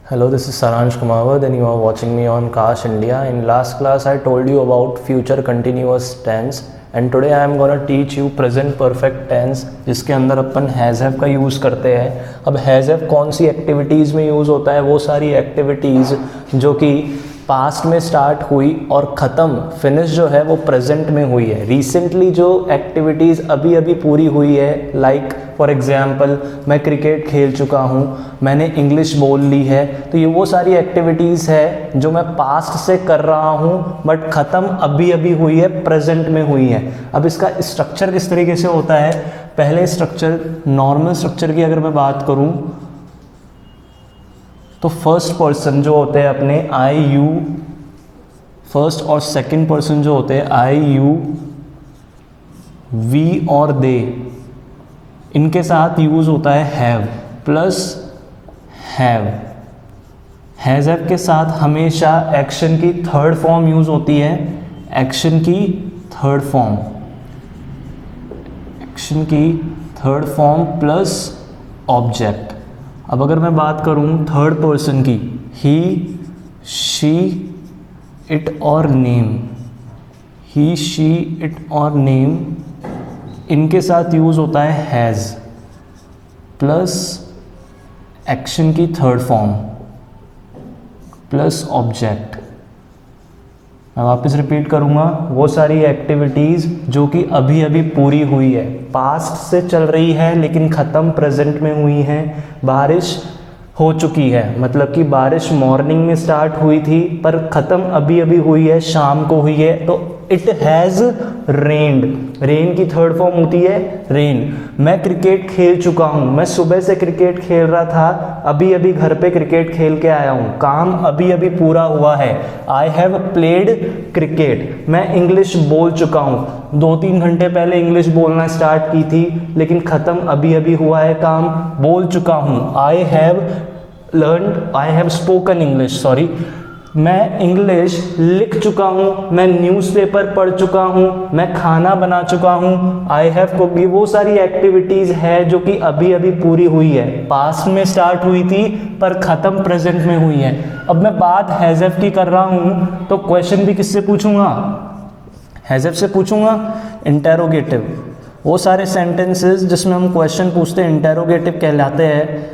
Hello, this is Saransh Kumawat and you are watching me on Kash India. In last class I told you about future continuous tense and today I am gonna teach you present perfect tense जिसके अंदर अपन has have का use करते हैं। अब has have कौन सी activities में use होता है? वो सारी एक्टिविटीज़ जो कि पास्ट में स्टार्ट हुई और ख़त्म फिनिश जो है वो प्रेजेंट में हुई है। रिसेंटली जो एक्टिविटीज़ अभी अभी पूरी हुई है, लाइक फॉर एग्जांपल मैं क्रिकेट खेल चुका हूँ, मैंने इंग्लिश बोल ली है, तो ये वो सारी एक्टिविटीज़ है जो मैं पास्ट से कर रहा हूँ बट ख़त्म अभी अभी हुई है, प्रेजेंट में हुई है। अब इसका स्ट्रक्चर किस तरीके से होता है? पहले स्ट्रक्चर, नॉर्मल स्ट्रक्चर की अगर मैं बात करूँ तो फर्स्ट पर्सन जो होते हैं अपने आई यू, फर्स्ट और सेकंड पर्सन जो होते हैं आई यू, वी और दे, इनके साथ यूज़ होता है have plus have. Has have के साथ हमेशा एक्शन की थर्ड फॉर्म यूज़ होती है, एक्शन की थर्ड फॉर्म, एक्शन की थर्ड फॉर्म प्लस ऑब्जेक्ट। अब अगर मैं बात करूं थर्ड पर्सन की, ही, शी, इट और नेम, ही, शी, इट और नेम, इनके साथ यूज़ होता है हैज़ प्लस एक्शन की थर्ड फॉर्म प्लस ऑब्जेक्ट। मैं वापस रिपीट करूँगा, वो सारी एक्टिविटीज़ जो कि अभी अभी पूरी हुई है, पास्ट से चल रही है लेकिन ख़त्म प्रेजेंट में हुई हैं। बारिश हो चुकी है, मतलब कि बारिश मॉर्निंग में स्टार्ट हुई थी पर ख़त्म अभी अभी हुई है, शाम को हुई है, तो इट हैज़ रेन्ड। रेन की थर्ड फॉर्म होती है रेन। मैं क्रिकेट खेल चुका हूँ, मैं सुबह से क्रिकेट खेल रहा था, अभी अभी घर पे क्रिकेट खेल के आया हूँ, काम अभी अभी पूरा हुआ है। I have played cricket. मैं इंग्लिश बोल चुका हूँ, 2-3 घंटे पहले इंग्लिश बोलना स्टार्ट की थी लेकिन ख़त्म अभी अभी हुआ है, काम बोल चुका हूँ। I have spoken English, sorry, मैं इंग्लिश लिख चुका हूँ, मैं न्यूज़पेपर पढ़ चुका हूँ, मैं खाना बना चुका हूँ। आई हैव को भी वो सारी एक्टिविटीज़ है जो कि अभी अभी पूरी हुई है, पास्ट में स्टार्ट हुई थी पर ख़त्म प्रेजेंट में हुई है। अब मैं बात हैज़ हैव की कर रहा हूँ तो क्वेश्चन भी किससे पूछूंगा? हैज़ हैव से पूछूंगा। इंटेरोगेटिव, वो सारे सेंटेंसेस जिसमें हम क्वेश्चन पूछते हैं इंटेरोगेटिव कहलाते हैं।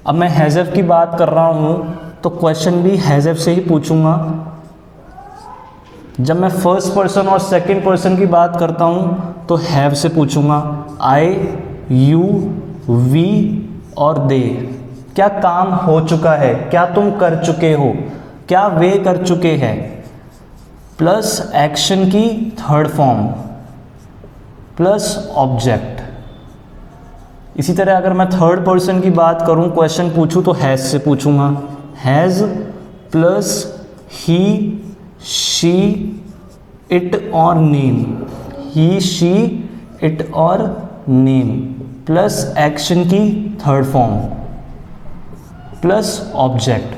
अब मैं हैज़ हैव की बात कर रहा हूँ तो क्वेश्चन भी हैज़ हैव से ही पूछूंगा। जब मैं फर्स्ट पर्सन और सेकंड पर्सन की बात करता हूँ तो हैव से पूछूंगा। आई, यू, वी और दे, क्या काम हो चुका है, क्या तुम कर चुके हो, क्या वे कर चुके हैं, प्लस एक्शन की थर्ड फॉर्म प्लस ऑब्जेक्ट। इसी तरह अगर मैं थर्ड पर्सन की बात करूं, क्वेश्चन पूछूं तो हैज़ से पूछूंगा। Has plus he, she, it और नेम, ही, शी, इट और नेम प्लस एक्शन की थर्ड फॉर्म प्लस ऑब्जेक्ट।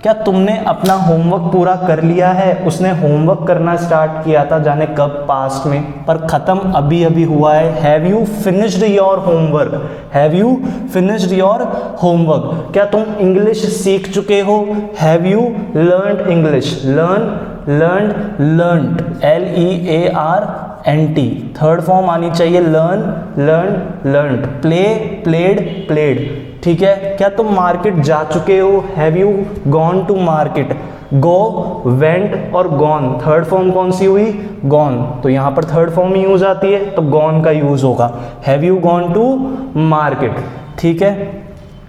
क्या तुमने अपना होमवर्क पूरा कर लिया है? उसने होमवर्क करना स्टार्ट किया था जाने कब, पास्ट में, पर ख़त्म अभी अभी हुआ है। Have you finished your homework? Have you finished your homework? क्या तुम इंग्लिश सीख चुके हो? Have you learned English? Learned, LEARNT, third form आनी चाहिए, लर्नड, प्लेड। ठीक है। क्या तुम मार्केट जा चुके हो? Have you gone to market? Go, went और गॉन, थर्ड फॉर्म कौन सी हुई? गॉन। तो यहाँ पर थर्ड फॉर्म ही यूज आती है तो गॉन का यूज होगा। Have you gone to market? ठीक है।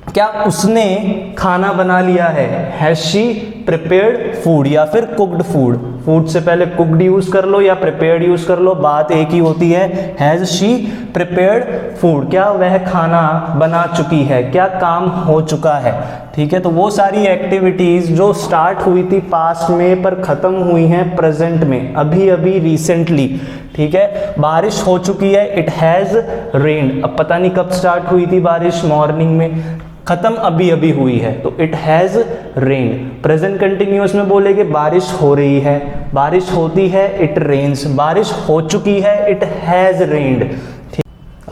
क्या उसने खाना बना लिया है? हैज शी प्रिपेयर्ड फूड या फिर कुक्ड फूड? फूड से पहले कुक्ड यूज कर लो या प्रिपेयर्ड यूज कर लो, बात एक ही होती है। Has she prepared food? क्या वह खाना बना चुकी है, क्या काम हो चुका है? ठीक है। तो वो सारी एक्टिविटीज जो स्टार्ट हुई थी पास्ट में पर खत्म हुई हैं प्रेजेंट में, अभी अभी रिसेंटली। ठीक है। बारिश हो चुकी है, इट हैज रेन्ड। अब पता नहीं कब स्टार्ट हुई थी बारिश, मॉर्निंग में, खत्म अभी अभी हुई है तो it has rained. Present continuous में बोलेंगे बारिश हो रही है, बारिश होती है, इट रेन्स। बारिश हो चुकी है, इट हैज रेन्ड।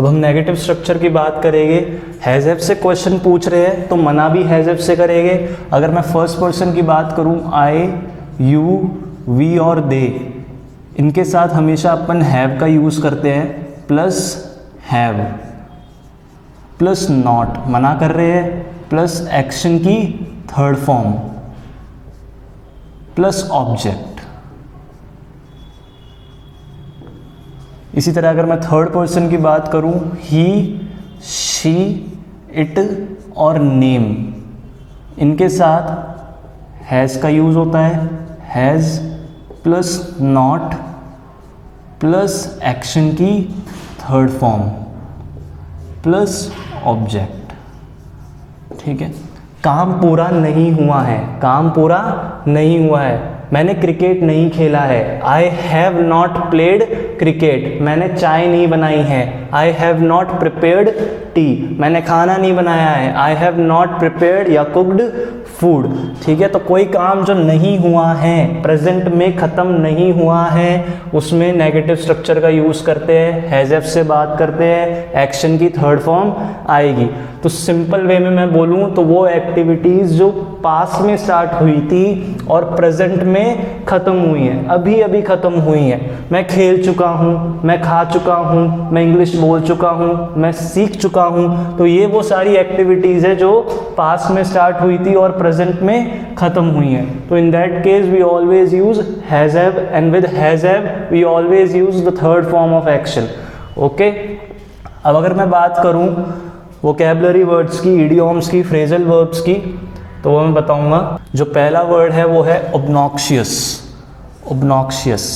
अब हम नेगेटिव स्ट्रक्चर की बात करेंगे। हैज़ हैव से क्वेश्चन पूछ रहे हैं तो मना भी हैज़ हैव से करेंगे। अगर मैं फर्स्ट पर्सन की बात करूं, आई, यू, वी और दे, इनके साथ हमेशा अपन हैव का यूज़ करते हैं, प्लस हैव प्लस नॉट, मना कर रहे हैं, प्लस एक्शन की थर्ड फॉर्म प्लस ऑब्जेक्ट। इसी तरह अगर मैं थर्ड पर्सन की बात करूं, ही, शी, इट और नेम, इनके साथ हैज़ का यूज़ होता है, has plus not plus action की थर्ड फॉर्म प्लस ऑब्जेक्ट। ठीक है। काम पूरा नहीं हुआ है, काम पूरा नहीं हुआ है, मैंने क्रिकेट नहीं खेला है, I have not played cricket, मैंने चाय नहीं बनाई है, I have not prepared T, मैंने खाना नहीं बनाया है, आई हैव नॉट प्रिपेयर्ड या कुक्ड फूड। ठीक है। तो कोई काम जो नहीं हुआ है, प्रेजेंट में ख़त्म नहीं हुआ है, उसमें नेगेटिव स्ट्रक्चर का यूज़ करते हैं, हैज़ हैव से बात करते हैं, एक्शन की थर्ड फॉर्म आएगी। तो सिंपल वे में मैं बोलूँ तो वो एक्टिविटीज़ जो पास्ट में स्टार्ट हुई थी और प्रेजेंट में ख़त्म हुई हैं, अभी अभी ख़त्म हुई हैं। मैं खेल चुका हूँ, मैं खा चुका हूँ, मैं इंग्लिश बोल चुका हूँ, मैं सीख चुका हूँ, तो ये वो सारी एक्टिविटीज़ है जो पास्ट में स्टार्ट हुई थी और प्रेजेंट में ख़त्म हुई हैं। तो in that case we always use has have, and with has have we always use the third form of action. Okay. अब अगर मैं बात करूँ वोकैबुलरी वर्ड्स की, इडियोम्स की, फ्रेजल वर्ब्स की, तो वो मैं बताऊंगा। जो पहला वर्ड है वो है ऑब्नॉक्शियस। ऑब्नॉक्शियस,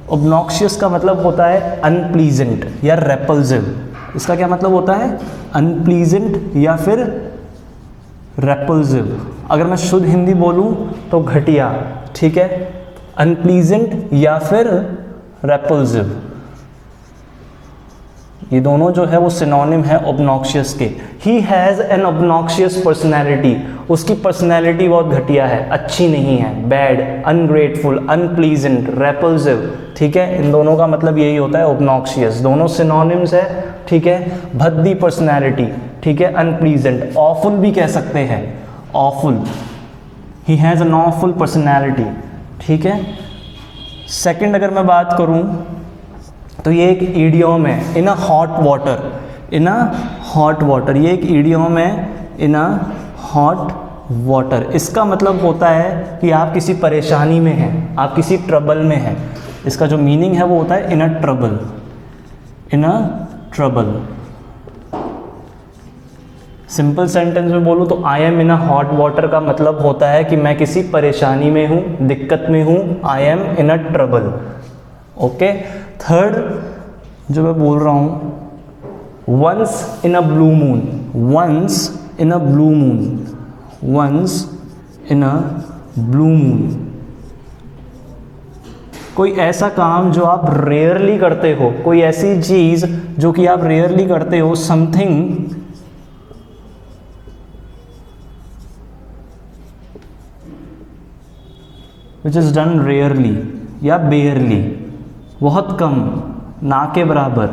ऑब्नॉक्शियस का मतलब होता है अनप्लीजेंट या रेपल्सिव। इसका क्या मतलब होता है? अनप्लीजेंट या फिर रेपल्सिव। अगर मैं शुद्ध हिंदी बोलूं तो घटिया। ठीक है। अनप्लीजेंट या फिर रेपल्सिव, ये दोनों जो है वो सिनोनिम है ऑब्नॉक्शियस के। He has an obnoxious personality, उसकी पर्सनैलिटी बहुत घटिया है, अच्छी नहीं है, बैड, अनग्रेटफुल, अनप्लीजेंट, रेपल्सिव। ठीक है। इन दोनों का मतलब यही होता है ऑब्नॉक्शियस, दोनों सिनोनिम्स है। ठीक है। भद्दी पर्सनैलिटी, ठीक है, अनप्लीजेंट। ऑफुल भी कह सकते हैं, awful, he has an awful personality. ठीक है। सेकंड अगर मैं बात करूं तो ये एक ईडियम है, in a hot water. In a hot water, ये एक ईडियम है, इन अ हॉट वाटर। इसका मतलब होता है कि आप किसी परेशानी में हैं, आप किसी ट्रबल में हैं। इसका जो मीनिंग है वो होता है in a trouble, in a trouble. Simple sentence में बोलूँ तो I am in a hot water का मतलब होता है कि मैं किसी परेशानी में हूँ, दिक्कत में हूँ, I am in a trouble. Okay. Third जो मैं बोल रहा हूँ, once in a blue moon. Once in a blue moon, once in a blue moon. कोई ऐसा काम जो आप रेयरली करते हो, कोई ऐसी चीज़ जो कि आप रेयरली करते हो, something which is done rarely या बेयरली, बहुत कम, ना के बराबर।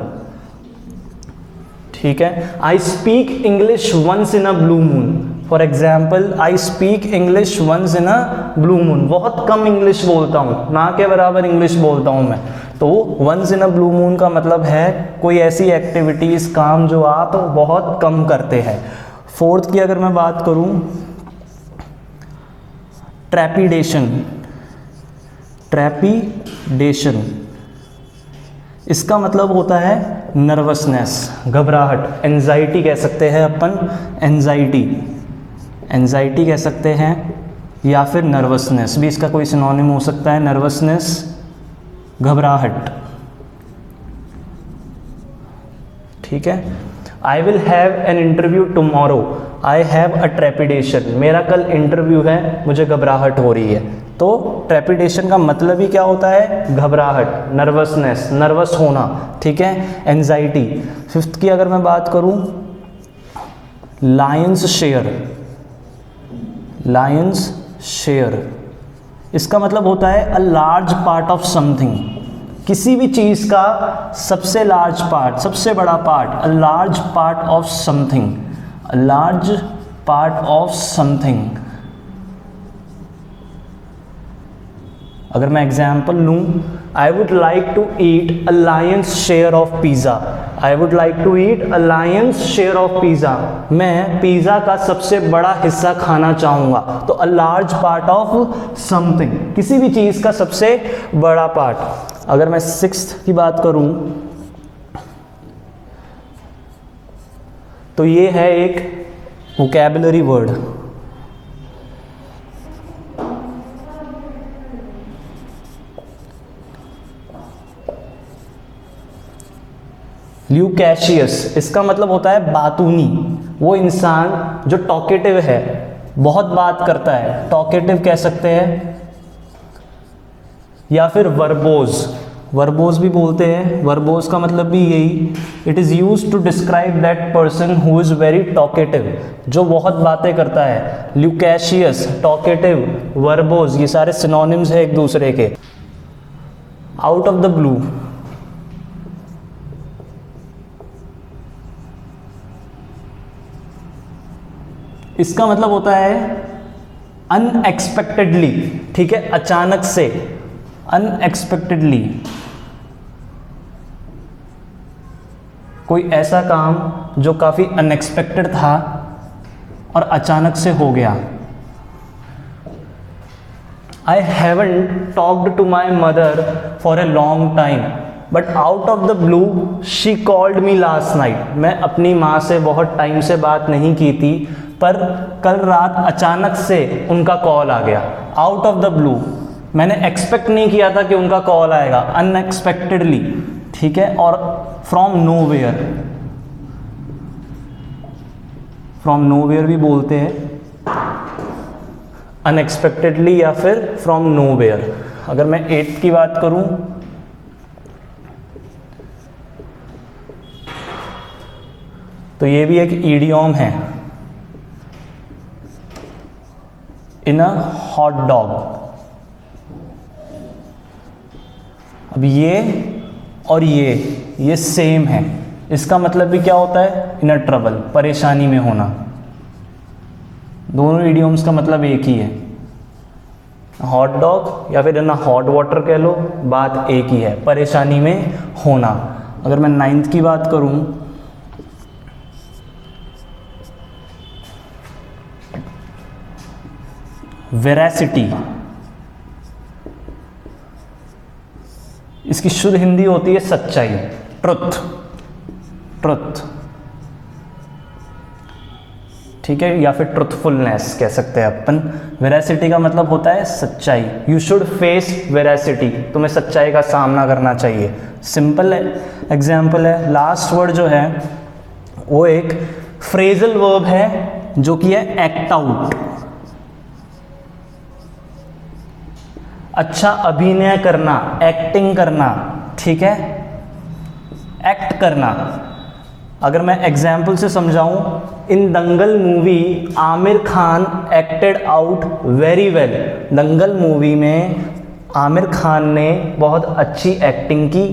ठीक है। I speak English once in a blue moon. For example, I speak English once in a blue moon, बहुत कम इंग्लिश बोलता हूँ, ना के बराबर इंग्लिश बोलता हूँ मैं। तो once in a blue moon का मतलब है कोई ऐसी एक्टिविटीज़, काम जो आप बहुत कम करते हैं। फोर्थ की अगर मैं बात करूँ, ट्रेपिडेशन। ट्रेपिडेशन, इसका मतलब होता है नर्वसनेस, घबराहट, एंजाइटी कह सकते हैं अपन, एंजाइटी, एंजाइटी कह सकते हैं, या फिर नर्वसनेस भी इसका कोई सिनोनिम हो सकता है। नर्वसनेस, घबराहट। ठीक है। I will have an interview tomorrow, I have a trepidation, मेरा कल इंटरव्यू है, मुझे घबराहट हो रही है। तो ट्रेपिडेशन का मतलब ही क्या होता है? घबराहट, नर्वसनेस, नर्वस होना। ठीक है। एंजाइटी। फिफ्थ की अगर मैं बात करूं, लायंस शेयर। लायंस शेयर, इसका मतलब होता है a large part of something, किसी भी चीज़ का सबसे लार्ज पार्ट, सबसे बड़ा part, a large part of something, a large part of something. अगर मैं एग्जाम्पल लूँ, I would like to eat a lion's share of pizza, I would like to eat a lion's share of pizza, मैं pizza का सबसे बड़ा हिस्सा खाना चाहूँगा। तो a large part of something, किसी भी चीज़ का सबसे बड़ा पार्ट। अगर मैं 6th की बात करूँ तो ये है एक वोकैबुलरी वर्ड, ल्यूकैशियस। इसका मतलब होता है बातूनी, वो इंसान जो टॉकेटिव है, बहुत बात करता है, टॉकेटिव कह सकते हैं। या फिर वर्बोज, वर्बोज भी बोलते हैं, वर्बोज का मतलब भी यही, it is use to describe that person who is very talkative, जो बहुत बातें करता है। ल्यूकैशियस, टॉकेटिव, वर्बोज, ये सारे सिनोनिम्स हैं एक दूसरे के। आउट ऑफ द ब्लू, इसका मतलब होता है अनएक्सपेक्टेडली, ठीक है, अचानक से, अनएक्सपेक्टेडली, कोई ऐसा काम जो काफ़ी अनएक्सपेक्टेड था और अचानक से हो गया। I haven't talked to my mother for a long time but out of the blue she called me last night, मैं अपनी माँ से बहुत टाइम से बात नहीं की थी, पर कल रात अचानक से उनका कॉल आ गया। आउट ऑफ द ब्लू, मैंने एक्सपेक्ट नहीं किया था कि उनका कॉल आएगा, अनएक्सपेक्टेडली, ठीक है। और फ्रॉम नोवेयर, फ्रॉम नोवेयर भी बोलते हैं, अनएक्सपेक्टेडली या फिर फ्रॉम नोवेयर। अगर मैं 8th की बात करूं तो ये भी एक ईडियम है, इन अ हॉट डॉग। अब ये और ये सेम है, इसका मतलब भी क्या होता है, इन अ ट्रबल, परेशानी में होना। दोनों इडियम्स का मतलब एक ही है, हॉट डॉग या फिर इन अ हॉट वाटर कह लो, बात एक ही है, परेशानी में होना। अगर मैं 9th की बात करूं वेरासिटी, इसकी शुद्ध हिंदी होती है सच्चाई, ट्रुथ, ट्रुथ, ठीक है, या फिर ट्रुथफुलनेस कह सकते हैं अपन। वेरासिटी का मतलब होता है सच्चाई, यू शुड फेस वेरासिटी, तुम्हें सच्चाई का सामना करना चाहिए। सिंपल एग्जाम्पल है, लास्ट वर्ड जो है वो एक फ्रेजल वर्ब है जो कि है एक्ट आउट, अच्छा अभिनय करना, एक्टिंग करना, ठीक है, एक्ट करना। अगर मैं एग्जाम्पल से समझाऊं, in Dangal movie Aamir Khan acted out very well, Dangal movie में आमिर खान ने बहुत अच्छी एक्टिंग की,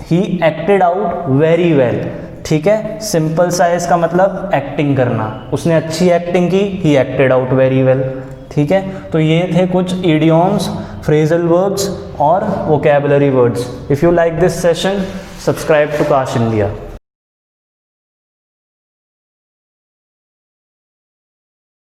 he acted out very well, ठीक है। सिंपल सा इसका मतलब एक्टिंग करना, उसने अच्छी एक्टिंग की, he acted out very well, ठीक है। तो ये थे कुछ इडियम्स, फ्रेजल वर्ब्स और vocabulary words. If you like this session, subscribe to Kaash India.